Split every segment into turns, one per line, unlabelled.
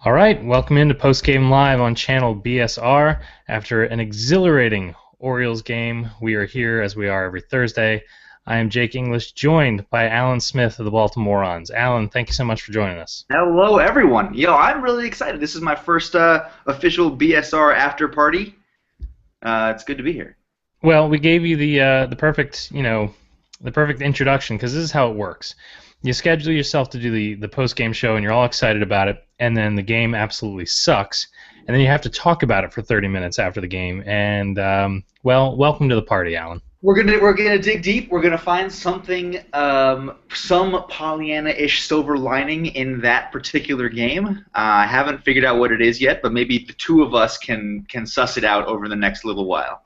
All right, welcome into Postgame Live on channel BSR. After an exhilarating Orioles game, we are here as we are every Thursday. I am Jake English, joined by Alan Smith of the Baltimore Orons. Alan, thank you so much for joining us.
Hello, everyone. I'm really excited. This is my first official BSR after party. It's good to be here.
Well, we gave you the perfect, the perfect introduction because this is how it works. You schedule yourself to do the post-game show, and you're all excited about it, and then the game absolutely sucks, and then you have to talk about it for 30 minutes after the game. And well, welcome to the party, Alan.
We're gonna dig deep. We're gonna find something, some Pollyanna-ish silver lining in that particular game. I haven't figured out what it is yet, but maybe the two of us can suss it out over the next little while.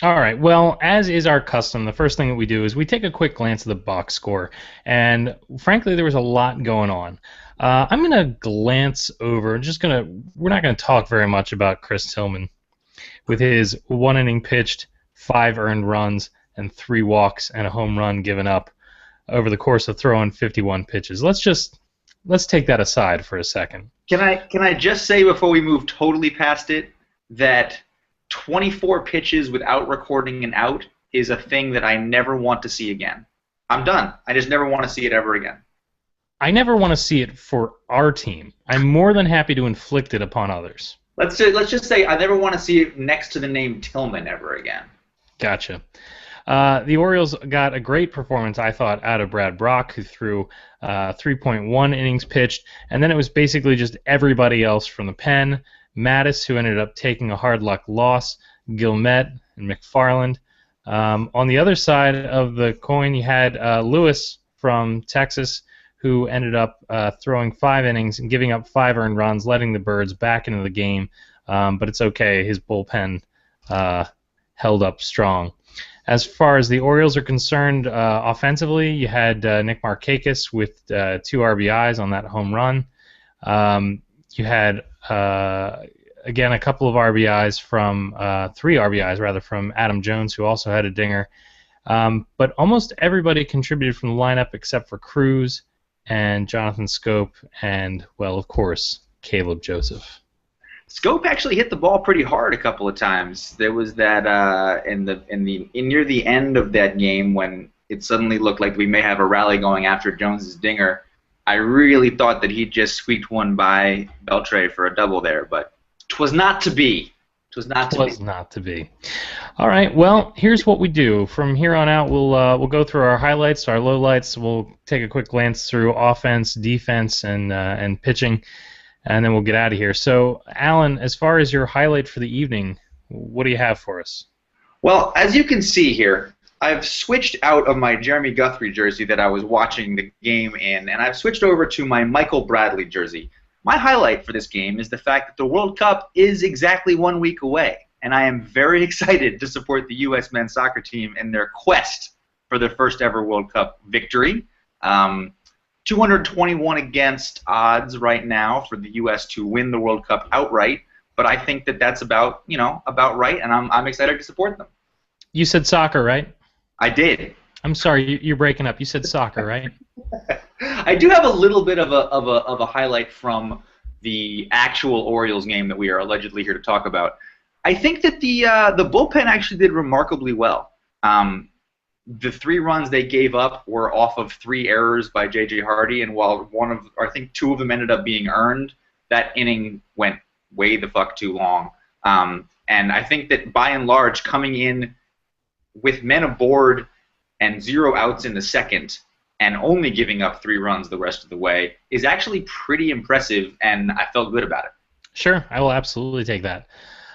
All right, well, as is our custom, the first thing that we do is we take a quick glance at the box score, and frankly, there was a lot going on. I'm going to glance over, we're not going to talk very much about Chris Tillman with his 1 inning pitched, 5 earned runs, and 3 walks and a home run given up over the course of throwing 51 pitches. Let's take that aside for a second.
Can I just say before we move totally past it that 24 pitches without recording an out is a thing that I never want to see again. I'm done. I just never want to see it ever again.
I never want to see it for our team. I'm more than happy to inflict it upon others.
Let's just say I never want to see it next to the name Tillman ever again.
Gotcha. The Orioles got a great performance, I thought, out of Brad Brock, who threw 3.1 innings pitched, and then it was basically just everybody else from the pen. Mattis, who ended up taking a hard luck loss, Gilmet, and McFarland. On the other side of the coin, you had Lewis from Texas, who ended up throwing 5 innings and giving up 5 earned runs, letting the Birds back into the game. But it's okay. His bullpen held up strong. As far as the Orioles are concerned, offensively, you had Nick Markakis with 2 RBIs on that home run. You had, again, a couple of RBIs from 3 RBIs, rather, from Adam Jones, who also had a dinger. But almost everybody contributed from the lineup except for Cruz and Jonathan Scope and, well, of course, Caleb Joseph.
Scope actually hit the ball pretty hard a couple of times. There was that near the end of that game when it suddenly looked like we may have a rally going after Jones's dinger. I really thought that he just squeaked one by Beltre for a double there, but 'twas not to be. 'Twas not to be.
All right. Well, here's what we do. From here on out, we'll go through our highlights, our lowlights. We'll take a quick glance through offense, defense, and pitching, and then we'll get out of here. So, Alan, as far as your highlight for the evening, what do you have for us?
Well, as you can see here, I've switched out of my Jeremy Guthrie jersey that I was watching the game in, and I've switched over to my Michael Bradley jersey. My highlight for this game is the fact that the World Cup is exactly 1 week away, and I am very excited to support the U.S. men's soccer team in their quest for their first ever World Cup victory. 221 against odds right now for the U.S. to win the World Cup outright, but I think that that's about right, and I'm excited to support them.
You said soccer, right?
I did.
I'm sorry, you're breaking up. You said soccer, right?
I do have a little bit of a highlight from the actual Orioles game that we are allegedly here to talk about. I think that the bullpen actually did remarkably well. The 3 runs they gave up were off of 3 errors by J.J. Hardy, and while I think 2 of them ended up being earned, that inning went way the fuck too long. And I think that by and large, coming in with men aboard and 0 outs in the second and only giving up 3 runs the rest of the way is actually pretty impressive, and I felt good about it.
Sure, I will absolutely take that.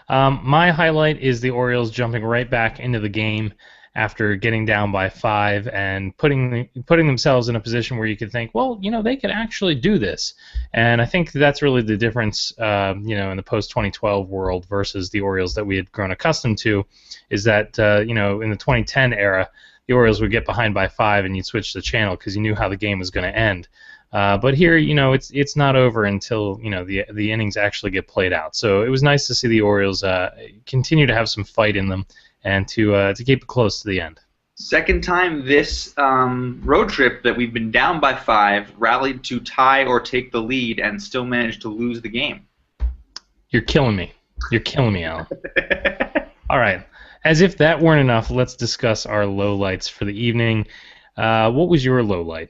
My highlight is the Orioles jumping right back into the game after getting down by 5 and putting themselves in a position where you could think, well, they could actually do this. And I think that's really the difference, in the post-2012 world versus the Orioles that we had grown accustomed to, is that, in the 2010 era, the Orioles would get behind by 5 and you'd switch the channel because you knew how the game was going to end. But here, it's not over until the innings actually get played out. So it was nice to see the Orioles continue to have some fight in them and to keep it close to the end.
Second time this road trip that we've been down by 5, rallied to tie or take the lead, and still managed to lose the game.
You're killing me. You're killing me, Alan. All right. As if that weren't enough, let's discuss our lowlights for the evening. What was your lowlight?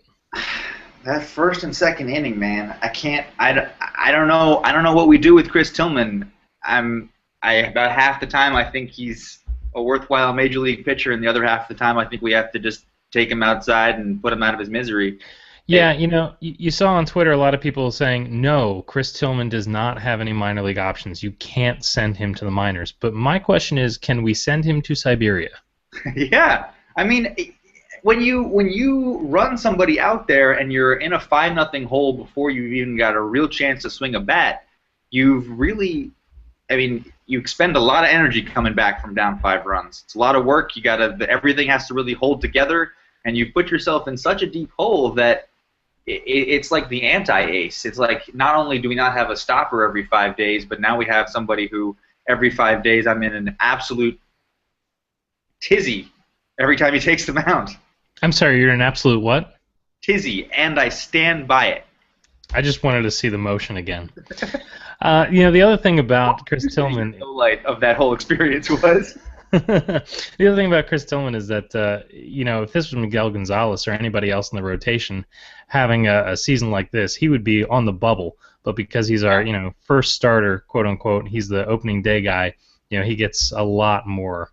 That first and second inning, man. I can't. I don't know. I don't know what we do with Chris Tillman. About half the time I think he's a worthwhile major league pitcher, and the other half of the time I think we have to just take him outside and put him out of his misery.
Yeah, you saw on Twitter a lot of people saying, no, Chris Tillman does not have any minor league options. You can't send him to the minors. But my question is, can we send him to Siberia?
Yeah. I mean, when you run somebody out there and you're in a 5-0 hole before you've even got a real chance to swing a bat, you expend a lot of energy coming back from down 5 runs. It's a lot of work. Everything has to really hold together, and you put yourself in such a deep hole that it's like the anti-ace. It's like not only do we not have a stopper every 5 days, but now we have somebody who every 5 days I'm in an absolute tizzy every time he takes the mound.
I'm sorry, you're an absolute what?
Tizzy, and I stand by it.
I just wanted to see the motion again. The other thing about Chris Tillman...
The light of that whole experience was...
The other thing about Chris Tillman is that, if this was Miguel Gonzalez or anybody else in the rotation having a season like this, he would be on the bubble. But because he's our, first starter, quote unquote, he's the opening day guy, he gets a lot more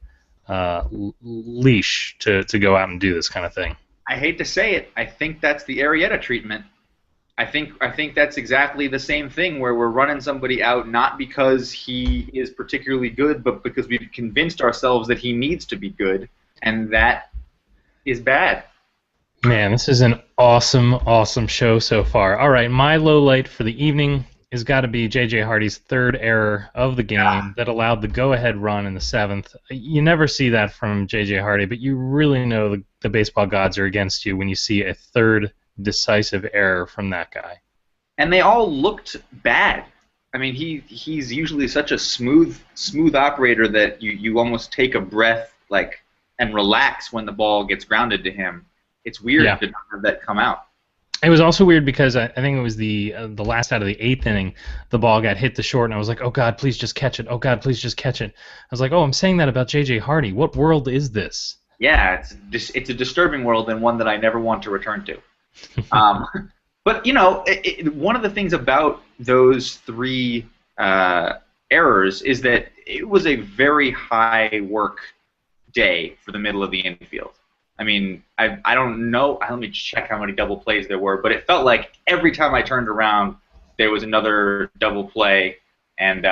leash to go out and do this kind of thing.
I hate to say it, I think that's the Arrieta treatment. I think that's exactly the same thing where we're running somebody out not because he is particularly good, but because we've convinced ourselves that he needs to be good, and that is bad.
Man, this is an awesome, awesome show so far. All right, my low light for the evening has got to be J.J. Hardy's third error of the game that allowed the go-ahead run in the 7th. You never see that from J.J. Hardy, but you really know the baseball gods are against you when you see a third decisive error from that guy.
And they all looked bad. I mean, he's usually such a smooth operator that you almost take a breath and relax when the ball gets grounded to him. It's weird to not have that come out.
It was also weird because I think it was the last out of the 8th inning, the ball got hit to short, and I was like, oh, God, please just catch it. Oh, God, please just catch it. I was like, oh, I'm saying that about J.J. Hardy. What world is this?
Yeah, it's a disturbing world and one that I never want to return to. But, one of the things about those 3 errors is that it was a very high work day for the middle of the infield. I mean, I don't know. Let me check how many double plays there were, but it felt like every time I turned around, there was another double play, and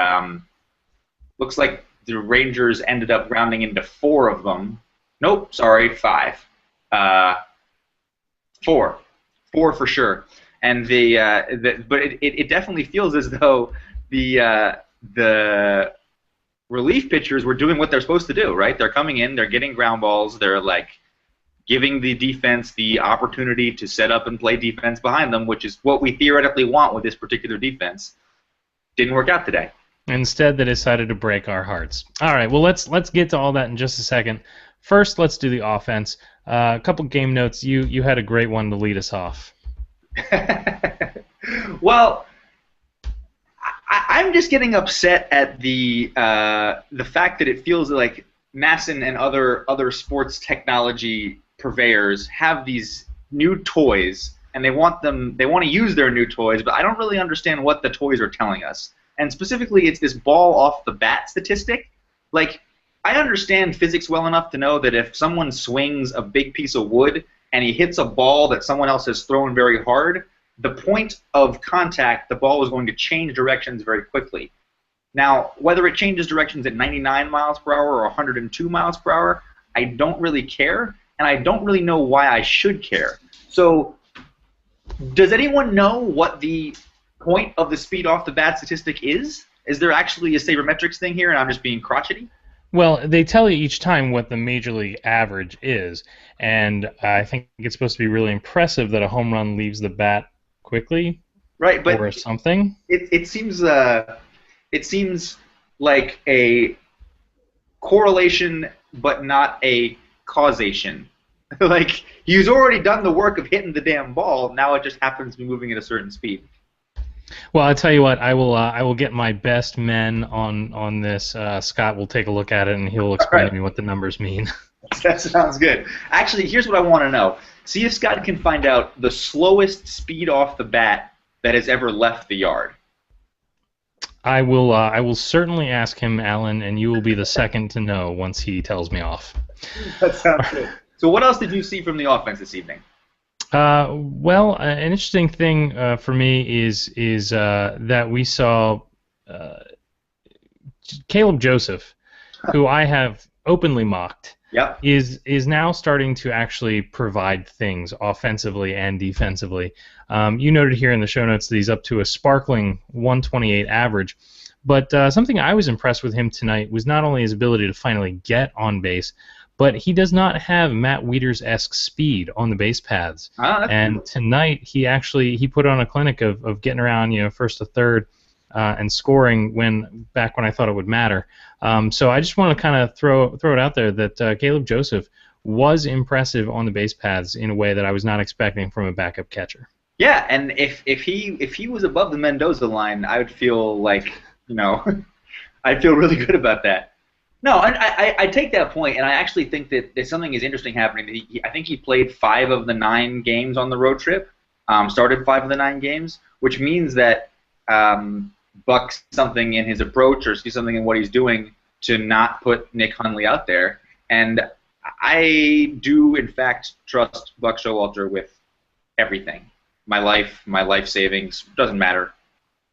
looks like the Rangers ended up rounding into 4 of them. Nope, sorry, 5. 4 for sure. And but it definitely feels as though the relief pitchers were doing what they're supposed to do, right? They're coming in, they're getting ground balls, they're giving the defense the opportunity to set up and play defense behind them, which is what we theoretically want with this particular defense. Didn't work out today.
Instead, they decided to break our hearts. All right, well, let's get to all that in just a second. First, let's do the offense. A couple game notes. You had a great one to lead us off.
Well, I'm just getting upset at the fact that it feels like Masson and other sports technology purveyors have these new toys, and they want to use their new toys, but I don't really understand what the toys are telling us. And specifically, it's this ball off the bat statistic. I understand physics well enough to know that if someone swings a big piece of wood and he hits a ball that someone else has thrown very hard, the point of contact, the ball is going to change directions very quickly. Now, whether it changes directions at 99 miles per hour or 102 miles per hour, I don't really care, and I don't really know why I should care. So, does anyone know what the point of the speed off the bat statistic is? Is there actually a sabermetrics thing here, and I'm just being crotchety?
Well, they tell you each time what the major league average is, and I think it's supposed to be really impressive that a home run leaves the bat quickly,
right? But
or something.
It seems like a correlation, but not a causation. Like he's already done the work of hitting the damn ball. Now it just happens to be moving at a certain speed.
Well, I tell you what, I will get my best men on this. Scott will take a look at it and he'll
All
explain
right,
to me what the numbers mean.
that sounds good. Actually, here's what I want to know. See if Scott can find out the slowest speed off the bat that has ever left the yard.
I will certainly ask him, Alan, and you will be the second to know once he tells me off.
That sounds good. So what else did you see from the offense this evening?
Well, an interesting thing for me is that we saw uh, Caleb Joseph, who I have openly mocked,
Yep.
is now starting to actually provide things offensively and defensively. You noted here in the show notes that he's up to a sparkling 128 average. But something I was impressed with him tonight was not only his ability to finally get on base, but he does not have Matt Wieters-esque speed on the base paths. And
Cool.
tonight he put on a clinic of getting around, first to third and scoring back when I thought it would matter. So I just want to kind of throw it out there that Caleb Joseph was impressive on the base paths in a way that I was not expecting from a backup catcher.
Yeah, and if he was above the Mendoza line, I would feel like I'd feel really good about that. No, I take that point, and I actually think that there's something is interesting happening. I think he played 5 of the 9 games on the road trip, started 5 of the 9 games, which means that Buck something in his approach or see something in what he's doing to not put Nick Hundley out there. And I do, in fact, trust Buck Showalter with everything. My life savings, doesn't matter.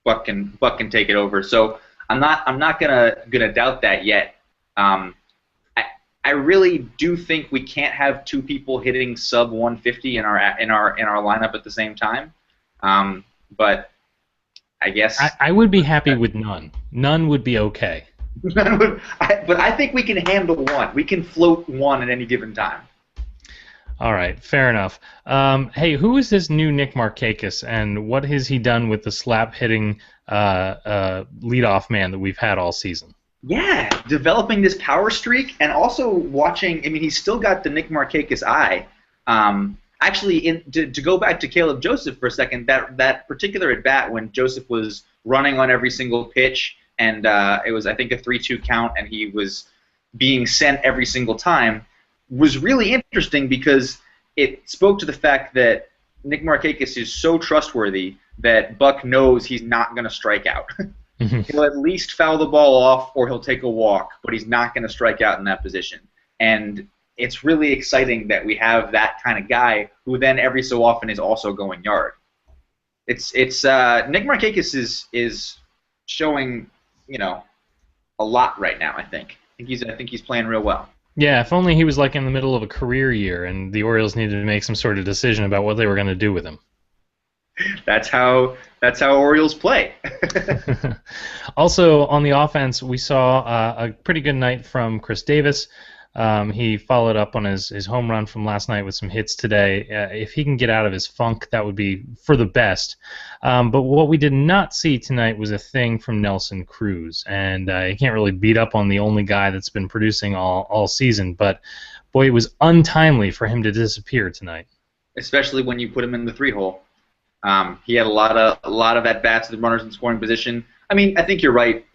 Buck can take it over. So I'm not gonna doubt that yet. I really do think we can't have 2 people hitting sub 150 in our lineup at the same time. But I guess
I would be happy with none. None would be okay.
but I think we can handle 1. We can float 1 at any given time.
All right, fair enough. Hey, who is this new Nick Markakis, and what has he done with the slap-hitting leadoff man that we've had all season?
Yeah, developing this power streak and also watching. I mean, he's still got the Nick Markakis eye. Actually, to go back to Caleb Joseph for a second, that particular at bat when Joseph was running on every single pitch, and it was I think a 3-2 count, and he was being sent every single time, was really interesting because it spoke to the fact that Nick Markakis is so trustworthy that Buck knows he's not going to strike out. He'll at least foul the ball off or he'll take a walk, but he's not going to strike out in that position. And it's really exciting that we have that kind of guy who then every so often is also going yard. It's Nick Markakis is showing a lot right now. I think he's playing real well.
Yeah, if only he was like in the middle of a career year and the Orioles needed to make some sort of decision about what they were going to do with him.
That's how Orioles play.
Also, on the offense, we saw a pretty good night from Chris Davis. He followed up on his home run from last night with some hits today. If he can get out of his funk, that would be for the best. But what we did not see tonight was a thing from Nelson Cruz. And you can't really beat up on the only guy that's been producing all season. But, boy, it was untimely for him to disappear tonight.
Especially when you put him in the 3-hole. He had a lot of at-bats with runners in scoring position. I mean, I think you're right.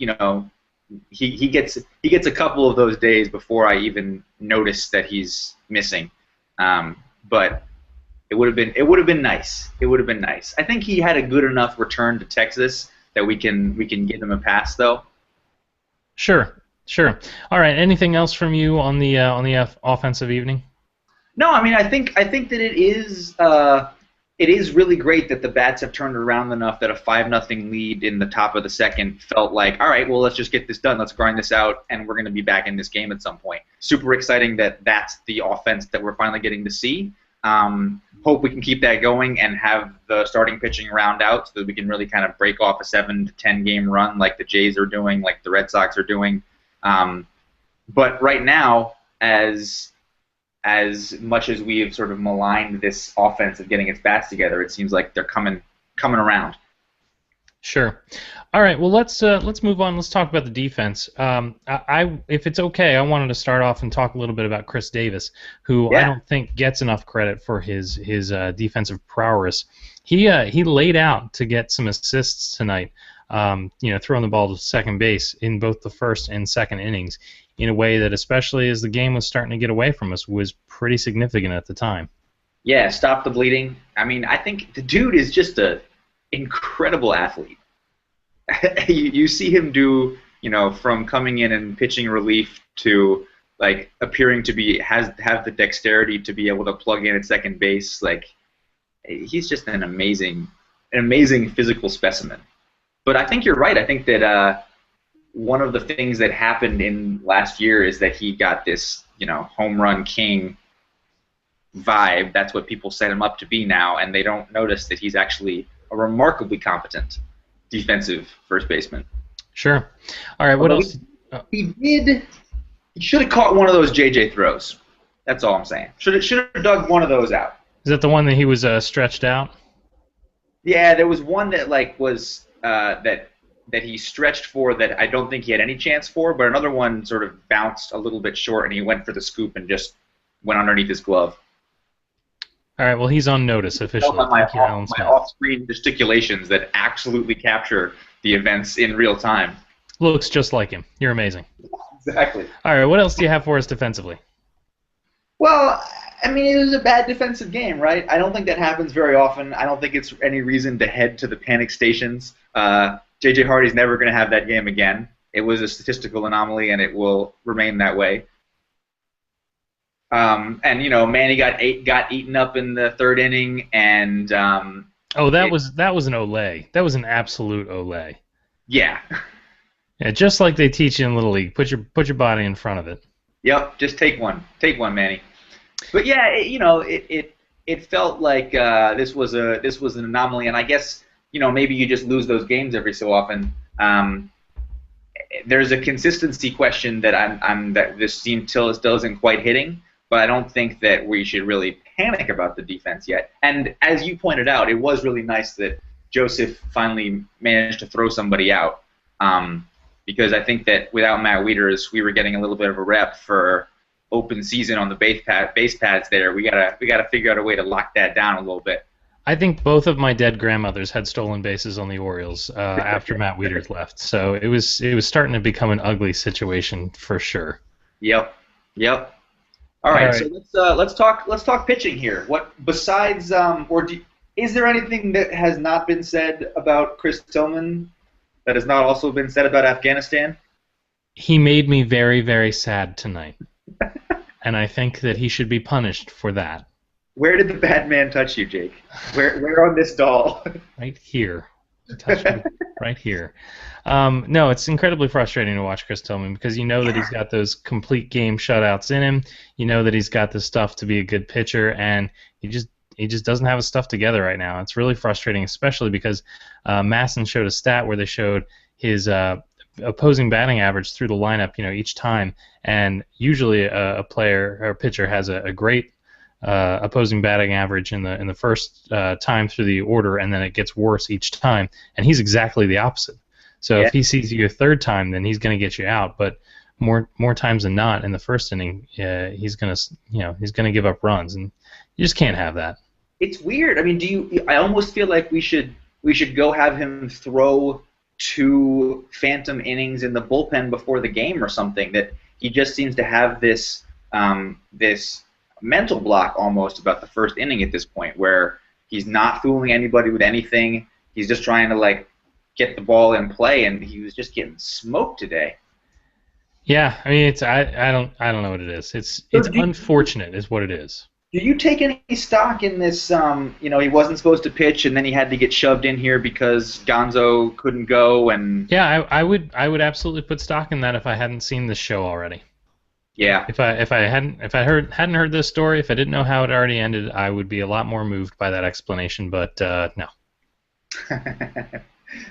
He gets a couple of those days before I even notice that he's missing. But it would have been nice. It would have been nice. I think he had a good enough return to Texas that we can give him a pass though.
Sure. All right. Anything else from you on the offensive evening?
No, I mean I think that it is really great that the bats have turned around enough that a 5-0 lead in the top of the second felt like, all right, well, let's just get this done. Let's grind this out, and we're going to be back in this game at some point. Super exciting that that's the offense that we're finally getting to see. Hope we can keep that going and have the starting pitching round out so that we can really kind of break off a 7 to 10 game run like the Jays are doing, like the Red Sox are doing. But right now, as much as we have sort of maligned this offense of getting its bats together, it seems like they're coming around.
Sure. All right. Well, let's move on. Let's talk about the defense. If it's okay, I wanted to start off and talk a little bit about Chris Davis, who I
Yeah.
don't think gets enough credit for his defensive prowess. He laid out to get some assists tonight. Throwing the ball to second base in both the first and second innings in a way that, especially as the game was starting to get away from us, was pretty significant at the time.
Yeah, stop the bleeding. I mean, I think the dude is just a incredible athlete. You see him do, from coming in and pitching relief to like appearing to have the dexterity to be able to plug in at second base. Like he's just an amazing physical specimen. But I think you're right. I think that one of the things that happened in last year is that he got this, home run king vibe. That's what people set him up to be now, and they don't notice that he's actually a remarkably competent defensive first baseman.
Sure. All right. What
Although
else?
he should have caught one of those JJ throws. That's all I'm saying. Should have dug one of those out.
Is that the one that he was stretched out?
Yeah, there was one that was that he stretched for that I don't think he had any chance for, but another one sort of bounced a little bit short and he went for the scoop and just went underneath his glove.
All right. Well, he's on notice officially.
My
Thank you, Alan Smith.
off-screen gesticulations that absolutely capture the events in real time.
Looks just like him. You're amazing.
Exactly.
All right. What else do you have for us defensively?
Well, I mean, it was a bad defensive game, right? I don't think that happens very often. I don't think it's any reason to head to the panic stations. J.J. Hardy's never going to have that game again. It was a statistical anomaly, and it will remain that way. Manny got eaten up in the third inning, and
that was an Olay. That was an absolute Olay.
Yeah.
Yeah, just like they teach you in Little League. Put your body in front of it.
Yep, just take one, Manny. But yeah, it felt like this was an anomaly, and I guess maybe you just lose those games every so often. There's a consistency question that this team still isn't quite hitting, but I don't think that we should really panic about the defense yet. And as you pointed out, it was really nice that Joseph finally managed to throw somebody out. Because I think that without Matt Wieters, we were getting a little bit of a rep for open season on the base pads there. We gotta figure out a way to lock that down a little bit.
I think both of my dead grandmothers had stolen bases on the Orioles after Matt Wieters left, so it was starting to become an ugly situation for sure.
Yep. All right. So let's talk pitching here. What besides is there anything that has not been said about Chris Tillman that has not also been said about Afghanistan?
He made me very, very sad tonight. And I think that he should be punished for that.
Where did the bad man touch you, Jake? Where on this doll?
Right here. Touch me right here. No, it's incredibly frustrating to watch Chris Tillman because you know that he's got those complete game shutouts in him. You know that he's got the stuff to be a good pitcher, and he just doesn't have his stuff together right now. It's really frustrating, especially because Masson showed a stat where they showed his opposing batting average through the lineup, each time, and usually a player or a pitcher has a great opposing batting average in the first time through the order, and then it gets worse each time, and he's exactly the opposite. So if he sees you a third time, then he's going to get you out, but more times than not in the first inning, he's going to give up runs, and you just can't have that.
It's weird. I mean, I almost feel like we should go have him throw 2 phantom innings in the bullpen before the game or something. That he just seems to have this mental block almost about the first inning at this point, where he's not fooling anybody with anything. He's just trying to get the ball in play, and he was just getting smoked today.
Yeah, I mean, I don't know what it is. It's unfortunate, is what it is.
Do you take any stock in this? He wasn't supposed to pitch, and then he had to get shoved in here because Gonzo couldn't go. And
yeah, I would absolutely put stock in that if I hadn't seen this show already.
Yeah.
If I hadn't heard this story, if I didn't know how it already ended, I would be a lot more moved by that explanation. But no.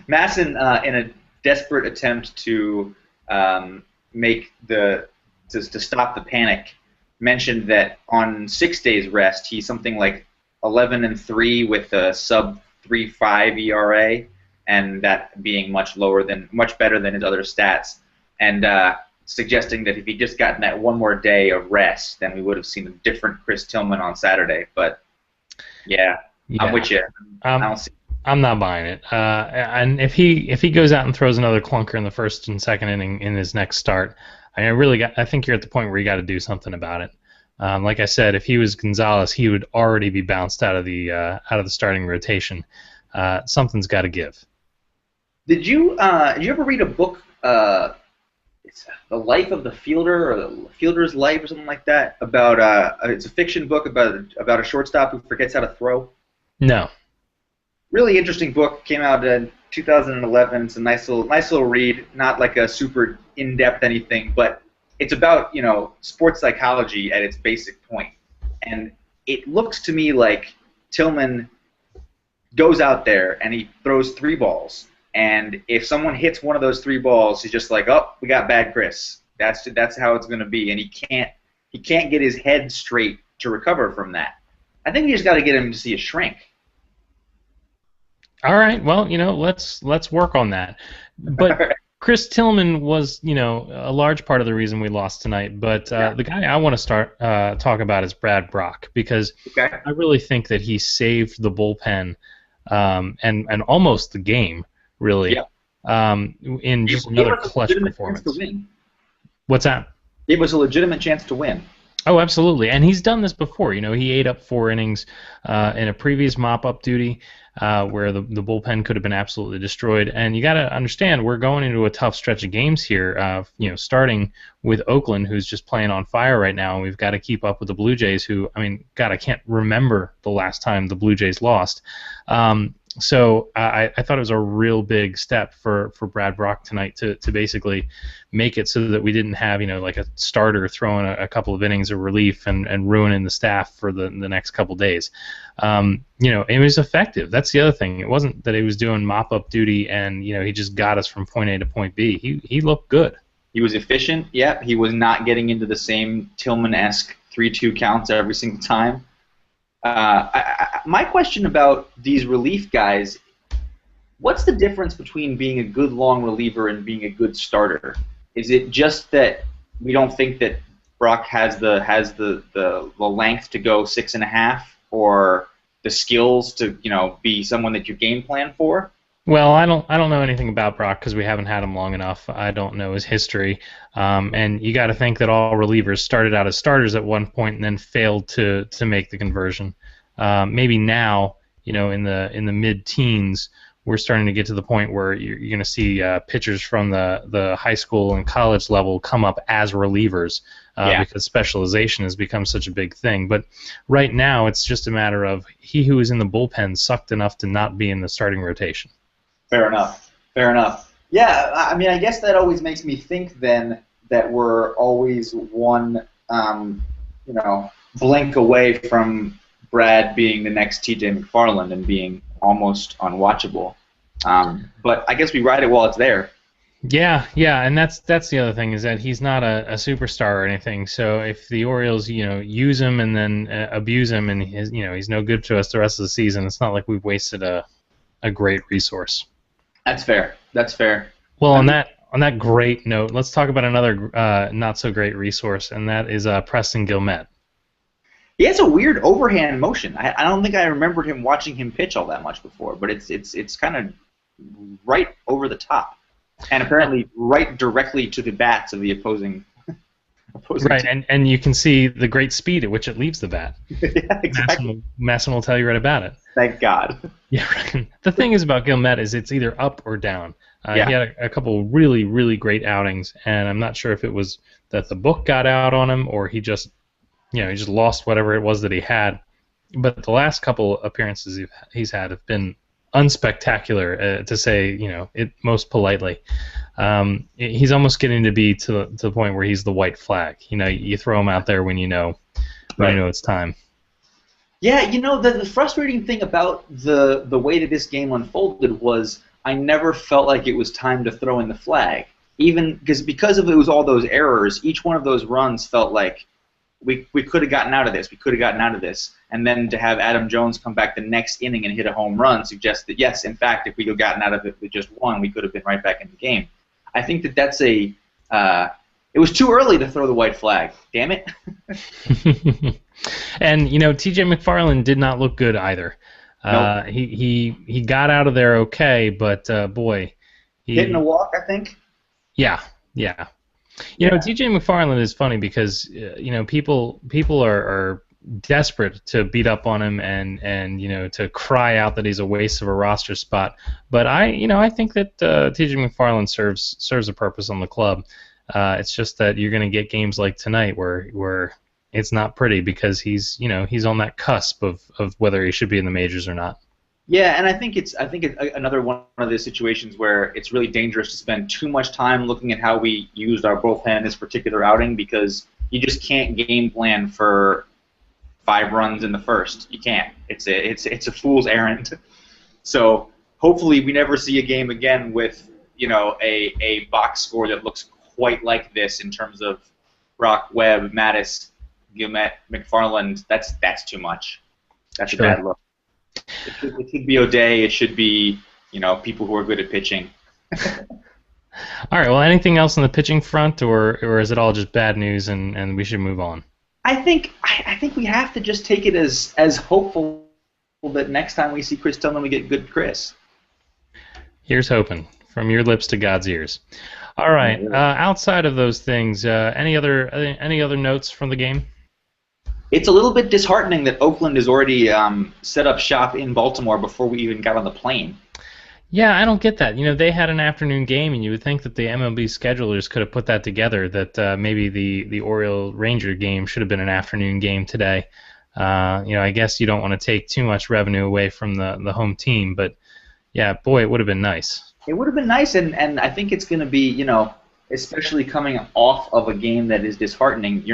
Masson, in a desperate attempt to to stop the panic, mentioned that on 6 days rest, he's something like 11-3 with a sub 3.5 ERA. and that being much better than his other stats, and suggesting that if he'd just gotten that one more day of rest, then we would have seen a different Chris Tillman on Saturday. But yeah, I'm
Yeah.
with you. I
Um,
don't see.
I'm not buying it. And if he goes out and throws another clunker in the first and second inning in his next start, I think you're at the point where you got to do something about it. Like I said, if he was Gonzalez, he would already be bounced out of the starting rotation. Something's got to give.
Did you ever read a book? It's The Life of the Fielder or The Fielder's Life or something like that. About it's a fiction book about a shortstop who forgets how to throw.
No.
Really interesting book. Came out in 2011. It's a nice little read. Not like a super in-depth anything, but it's about sports psychology at its basic point. And it looks to me like Tillman goes out there and he throws three balls. And if someone hits one of those three balls, he's just like, oh, we got bad Chris. That's how it's going to be. And he can't get his head straight to recover from that. I think you just got to get him to see a shrink.
All right. Well, let's work on that. But Chris Tillman was, a large part of the reason we lost tonight. But the guy I want to start talk about is Brad Brock, because
Okay.
I really think that he saved the bullpen and almost the game, really,
Yeah.
in just
Gave
another
us a
clutch
legitimate
performance.
chance to win.
What's that?
Gave us a legitimate chance to win.
Oh, absolutely. And he's done this before. He ate up 4 innings in a previous mop-up duty where the bullpen could have been absolutely destroyed. And you got to understand, we're going into a tough stretch of games here, starting with Oakland, who's just playing on fire right now. And we've got to keep up with the Blue Jays, who, God, I can't remember the last time the Blue Jays lost. So I thought it was a real big step for Brad Brock tonight to basically make it so that we didn't have like a starter throwing a couple of innings of relief and ruining the staff for the next couple days. It was effective. That's the other thing. It wasn't that he was doing mop-up duty and he just got us from point A to point B. He looked good.
He was efficient. Yeah, he was not getting into the same Tillman-esque 3-2 counts every single time. My question about these relief guys, what's the difference between being a good long reliever and being a good starter? Is it just that we don't think that Brock has the length to go 6.5, or the skills to be someone that you game plan for?
Well, I don't know anything about Brock because we haven't had him long enough. I don't know his history, and you got to think that all relievers started out as starters at one point and then failed to make the conversion. Maybe now, in the mid-teens, we're starting to get to the point where you're going to see pitchers from the high school and college level come up as relievers because specialization has become such a big thing. But right now, it's just a matter of he who is in the bullpen sucked enough to not be in the starting rotation.
Fair enough. Yeah, I guess that always makes me think then that we're always one, blink away from Brad being the next T.J. McFarland and being almost unwatchable. But I guess we ride it while it's there.
Yeah, and that's the other thing, is that he's not a superstar or anything. So if the Orioles, use him and then abuse him, and he's no good to us the rest of the season, it's not like we've wasted a great resource.
That's fair.
Well, on that great note, let's talk about another not so great resource, and that is Preston Guillemette.
He has a weird overhand motion. I don't think I remembered watching him pitch all that much before, but it's kind of right over the top, and apparently right directly to the bats of the opposing
right,
team.
and you can see the great speed at which it leaves the bat.
Yeah, exactly.
Masson will tell you right about it.
Thank God.
Yeah, right. The thing is about Guillemette is it's either up or down. He had a couple really, really great outings, and I'm not sure if it was that the book got out on him or he just lost whatever it was that he had. But the last couple appearances he's had have been unspectacular, to say it most politely. He's almost getting to be to the point where he's the white flag. You throw him out there when you know it's time.
Yeah, the frustrating thing about the way that this game unfolded was I never felt like it was time to throw in the flag. Even because of it was all those errors, each one of those runs felt like we could have gotten out of this. We could have gotten out of this. And then to have Adam Jones come back the next inning and hit a home run suggests that, yes, in fact, if we had gotten out of it with just one, we could have been right back in the game. I think that that's a it was too early to throw the white flag. Damn it.
And, T.J. McFarland did not look good either.
Nope.
He got out of there okay, but, boy.
Hitting a walk, I think?
Yeah. T.J. McFarland is funny because people are desperate to beat up on him and to cry out that he's a waste of a roster spot. But I think that T.J. McFarland serves a purpose on the club. It's just that you're going to get games like tonight where it's not pretty because he's on that cusp of whether he should be in the majors or not.
Yeah, and I think it's another one of those situations where it's really dangerous to spend too much time looking at how we used our bullpen in this particular outing because you just can't game plan for 5 runs in the first. You can't. It's a fool's errand. So hopefully we never see a game again with a box score that looks quite like this in terms of Brock, Webb, Mattis, Guillemette, McFarland. That's too much. That's
Sure.
a bad look. It should be O'Day. It should be people who are good at pitching.
All right. Well, anything else on the pitching front, or is it all just bad news and we should move on?
I think we have to just take it as hopeful that next time we see Chris Tillman, we get good Chris.
Here's hoping from your lips to God's ears. All right. Outside of those things, any other notes from the game?
It's a little bit disheartening that Oakland has already set up shop in Baltimore before we even got on the plane.
Yeah, I don't get that. They had an afternoon game, and you would think that the MLB schedulers could have put that together, that maybe the Oriole-Ranger game should have been an afternoon game today. I guess you don't want to take too much revenue away from the home team, but, yeah, boy, it would have been nice.
It would have been nice, and I think it's going to be, especially coming off of a game that is disheartening,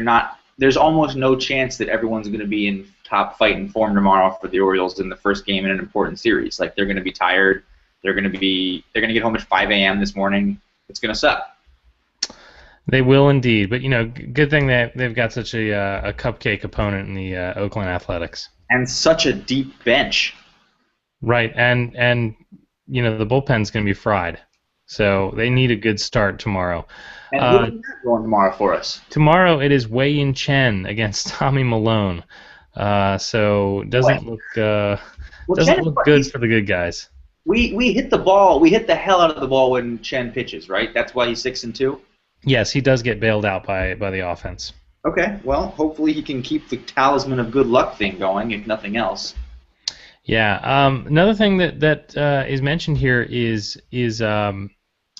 there's almost no chance that everyone's going to be in top fighting form tomorrow for the Orioles in the first game in an important series. Like, they're going to be tired. They're going to get home at 5 a.m. this morning. It's going to suck.
They will indeed, but good thing that they've got such a cupcake opponent in the Oakland Athletics.
And such a deep bench.
Right, and the bullpen's going to be fried, so they need a good start tomorrow.
And who is that going tomorrow for us?
Tomorrow it is Wei-Yin Chen against Tommy Malone, so doesn't look good for the good guys.
We hit the hell out of the ball when Chen pitches, right? That's why he's 6-2.
Yes, he does get bailed out by the offense.
Okay, well, hopefully he can keep the talisman of good luck thing going, if nothing else.
Yeah. Another thing that is mentioned here is Kevin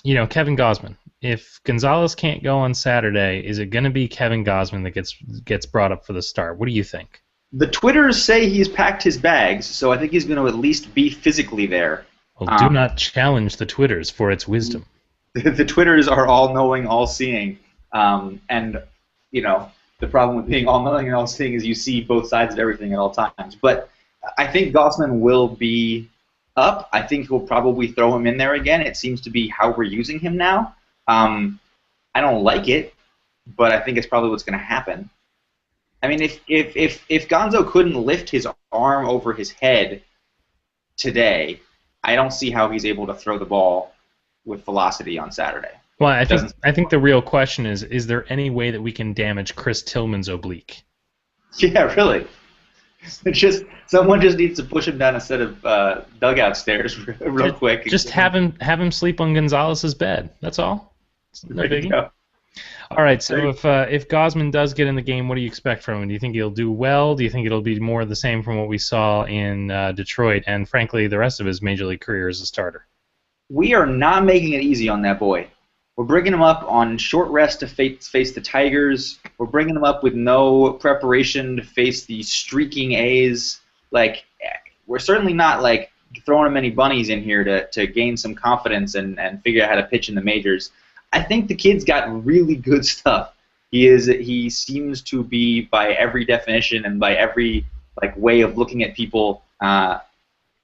Gausman. If Gonzalez can't go on Saturday, is it going to be Kevin Gausman that gets brought up for the start? What do you think?
The Twitters say he's packed his bags, so I think he's going to at least be physically there.
Well, do not challenge the Twitters for its wisdom.
The Twitters are all-knowing, all-seeing, and the problem with being all-knowing and all-seeing is you see both sides of everything at all times. But I think Gausman will be up. I think we'll probably throw him in there again. It seems to be how we're using him now. I don't like it, but I think it's probably what's going to happen. I mean, if Gonzo couldn't lift his arm over his head today, I don't see how he's able to throw the ball with velocity on Saturday.
Well, I think the real question is there any way that we can damage Chris Tillman's oblique?
Yeah, really. Someone just needs to push him down a set of dugout stairs real quick.
Just have him sleep on Gonzalez's bed. That's all. It's no biggie. All right. So if Gausman does get in the game, what do you expect from him? Do you think he'll do well? Do you think it'll be more of the same from what we saw in Detroit and, frankly, the rest of his major league career as a starter?
We are not making it easy on that boy. We're bringing him up on short rest to face the Tigers. We're bringing him up with no preparation to face the streaking A's. Like, we're certainly not throwing him any bunnies in here to gain some confidence and figure out how to pitch in the majors. I think the kid's got really good stuff. He seems to be, by every definition and by every way of looking at people,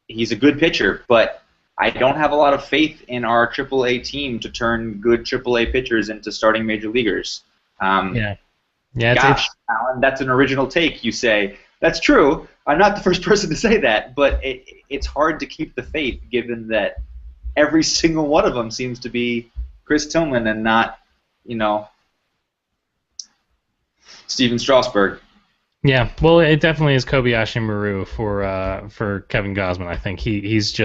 he's a good pitcher, but I don't have a lot of faith in our AAA team to turn good AAA pitchers into starting major leaguers.
Yeah, Yeah,
Gosh, Alan, that's an original take, you say. That's true. I'm not the first person to say that, but it's hard to keep the faith given that every single one of them seems to be Chris Tillman and not, you know, Steven Strasburg.
yeah. Well, it definitely is Kobayashi Maru for Kevin Gosman. I think he's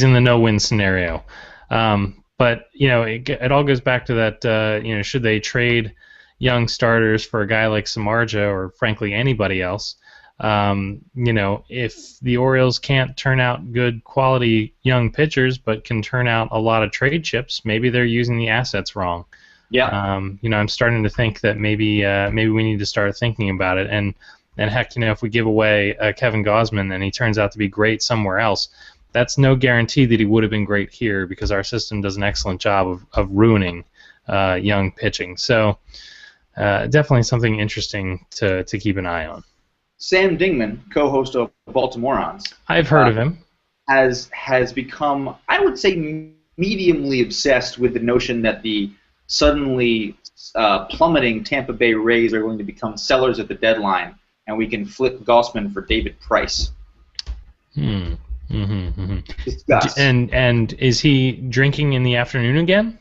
in the no-win scenario. But it all goes back to that. Should they trade young starters for a guy like Samardzija or frankly anybody else? If the Orioles can't turn out good quality young pitchers, but can turn out a lot of trade chips, maybe they're using the assets wrong.
Yeah.
I'm starting to think that maybe we need to start thinking about it. And heck, if we give away Kevin Gosman and he turns out to be great somewhere else, that's no guarantee that he would have been great here because our system does an excellent job of ruining young pitching. So definitely something interesting to keep an eye on.
Sam Dingman, co-host of Baltimoreans,
I've heard of him.
has become, I would say, mediumly obsessed with the notion that the suddenly plummeting Tampa Bay Rays are going to become sellers at the deadline, and we can flip Gaussman for David Price. Discuss.
And is he drinking in the afternoon again?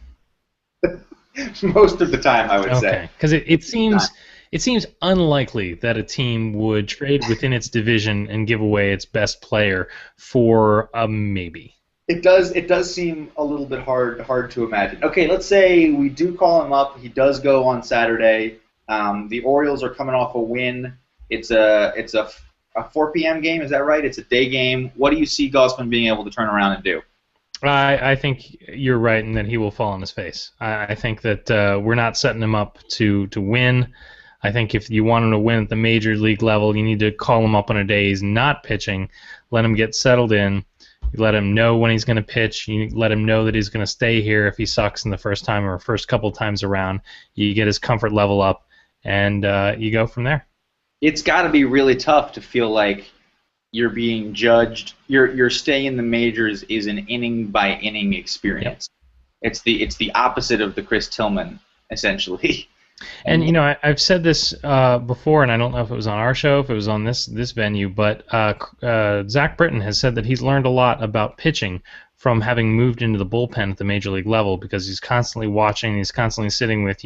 Most of the time, I would say.
Okay, because it seems unlikely that a team would trade within its division and give away its best player for a maybe.
It does seem a little bit hard to imagine. Okay, let's say we do call him up. He does go on Saturday. The Orioles are coming off a win. It's a 4 p.m. game. Is that right? It's a day game. What do you see Gaussman being able to turn around and do?
I think you're right in that he will fall on his face. I think that we're not setting him up to win. I think if you want him to win at the major league level, you need to call him up on a day he's not pitching, let him get settled in, you let him know when he's going to pitch, you let him know that he's going to stay here if he sucks in the first time or first couple times around. You get his comfort level up, and you go from there.
It's got to be really tough to feel like you're being judged. Your stay in the majors is an inning by inning experience. Yep. It's the opposite of the Chris Tillman, essentially.
And I've said this before, and I don't know if it was on our show, if it was on this venue, but Zach Britton has said that he's learned a lot about pitching from having moved into the bullpen at the major league level because he's constantly watching, he's constantly sitting with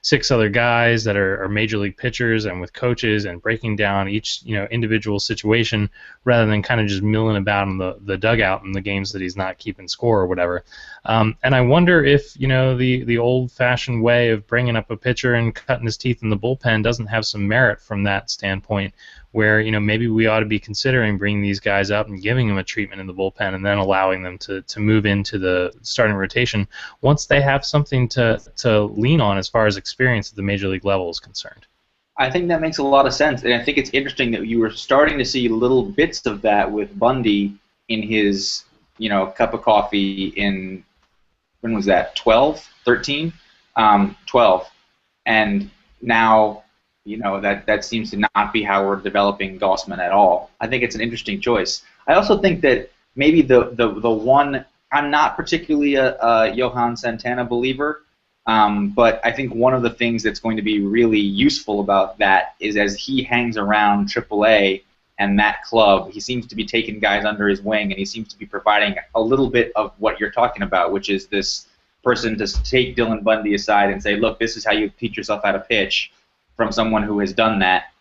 6 other guys that are major league pitchers and with coaches and breaking down each individual situation rather than kind of just milling about in the dugout in the games that he's not keeping score or whatever. And I wonder if the old-fashioned way of bringing up a pitcher and cutting his teeth in the bullpen doesn't have some merit from that standpoint, where maybe we ought to be considering bringing these guys up and giving them a treatment in the bullpen and then allowing them to move into the starting rotation once they have something to lean on as far as experience at the major league level is concerned.
I think that makes a lot of sense, and I think it's interesting that you were starting to see little bits of that with Bundy in his cup of coffee in, when was that, 12, 13? 12. And now that seems to not be how we're developing Gaussman at all. I think it's an interesting choice. I also think that maybe the one, I'm not particularly a Johan Santana believer, but I think one of the things that's going to be really useful about that is as he hangs around AAA and that club, he seems to be taking guys under his wing, and he seems to be providing a little bit of what you're talking about, which is this person to take Dylan Bundy aside and say, look, this is how you teach yourself how to pitch, from someone who has done that.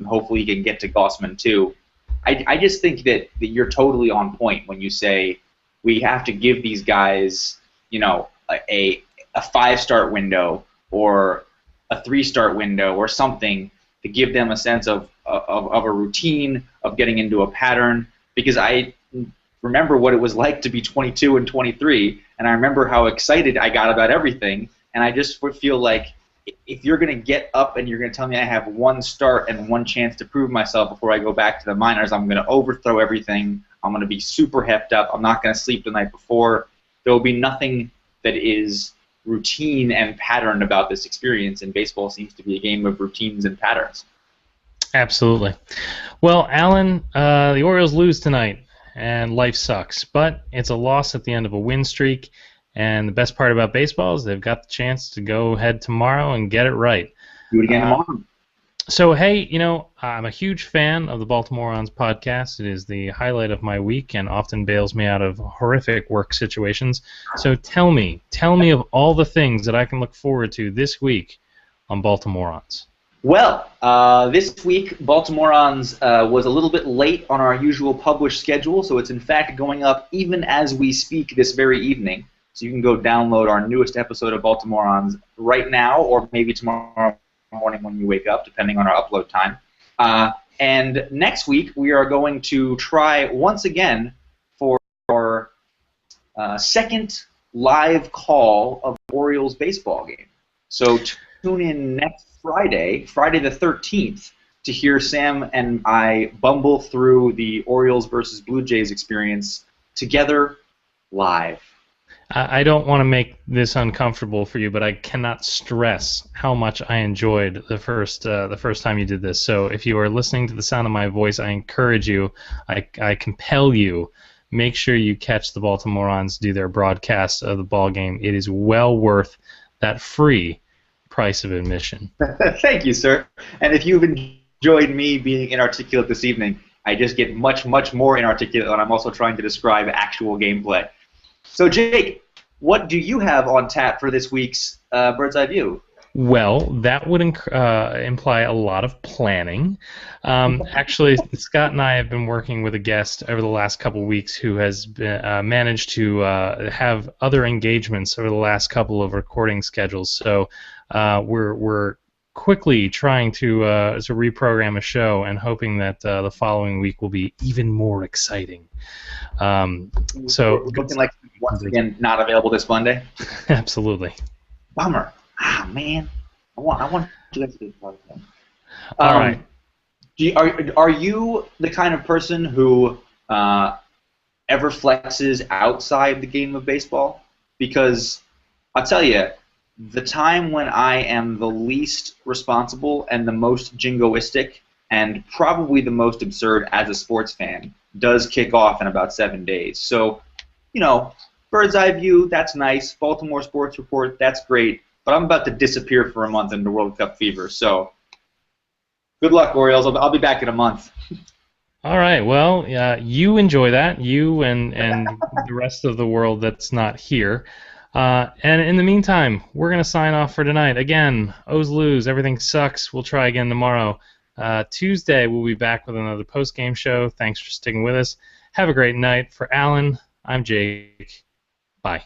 Hopefully he can get to Gaussman too. I just think that you're totally on point when you say we have to give these guys, a 5-start window or a 3-start window or something to give them a sense of a routine, of getting into a pattern, because I remember what it was like to be 22 and 23, and I remember how excited I got about everything, and I just feel like if you're going to get up and you're going to tell me I have one start and one chance to prove myself before I go back to the minors, I'm going to overthrow everything. I'm going to be super hepped up. I'm not going to sleep the night before. There will be nothing that is routine and patterned about this experience, and baseball seems to be a game of routines and patterns.
Absolutely. Well, Alan, the Orioles lose tonight, and life sucks. But it's a loss at the end of a win streak. And the best part about baseball is they've got the chance to go ahead tomorrow and get it right.
Do it again
Uh,
tomorrow.
so, hey, I'm a huge fan of the Baltimoreans podcast. It is the highlight of my week and often bails me out of horrific work situations. So tell me of all the things that I can look forward to this week on Baltimoreans.
Well, this week, Baltimoreans was a little bit late on our usual published schedule, so it's in fact going up even as we speak this very evening. So you can go download our newest episode of Baltimoreans right now, or maybe tomorrow morning when you wake up, depending on our upload time. And next week, we are going to try once again for our second live call of the Orioles baseball game. So tune in next Friday, Friday the 13th, to hear Sam and I bumble through the Orioles versus Blue Jays experience together live.
I don't want to make this uncomfortable for you, but I cannot stress how much I enjoyed the first time you did this. So if you are listening to the sound of my voice, I encourage you, I compel you, make sure you catch the Baltimoreans do their broadcast of the ball game. It is well worth that free price of admission.
Thank you, sir. And if you've enjoyed me being inarticulate this evening, I just get much, much more inarticulate when I'm also trying to describe actual gameplay. So, Jake, what do you have on tap for this week's Bird's Eye View?
Well, that would imply a lot of planning. Actually, Scott and I have been working with a guest over the last couple weeks who has been, managed to have other engagements over the last couple of recording schedules. So we're quickly trying to reprogram a show and hoping that the following week will be even more exciting. So
We're looking like once again not available this Monday.
Absolutely.
Bummer. Ah, man. I want to get to this podcast.
All right.
Are you the kind of person who ever flexes outside the game of baseball? Because I'll tell you, the time when I am the least responsible and the most jingoistic and probably the most absurd as a sports fan does kick off in about 7 days. So, Bird's Eye View, that's nice. Baltimore Sports Report, that's great. But I'm about to disappear for a month into World Cup fever. So, good luck, Orioles. I'll be back in a month.
All right. Well, you enjoy that. You and the rest of the world that's not here. And in the meantime, we're going to sign off for tonight. Again, O's lose. Everything sucks. We'll try again tomorrow. Tuesday, we'll be back with another post-game show. Thanks for sticking with us. Have a great night. For Alan, I'm Jake. Bye.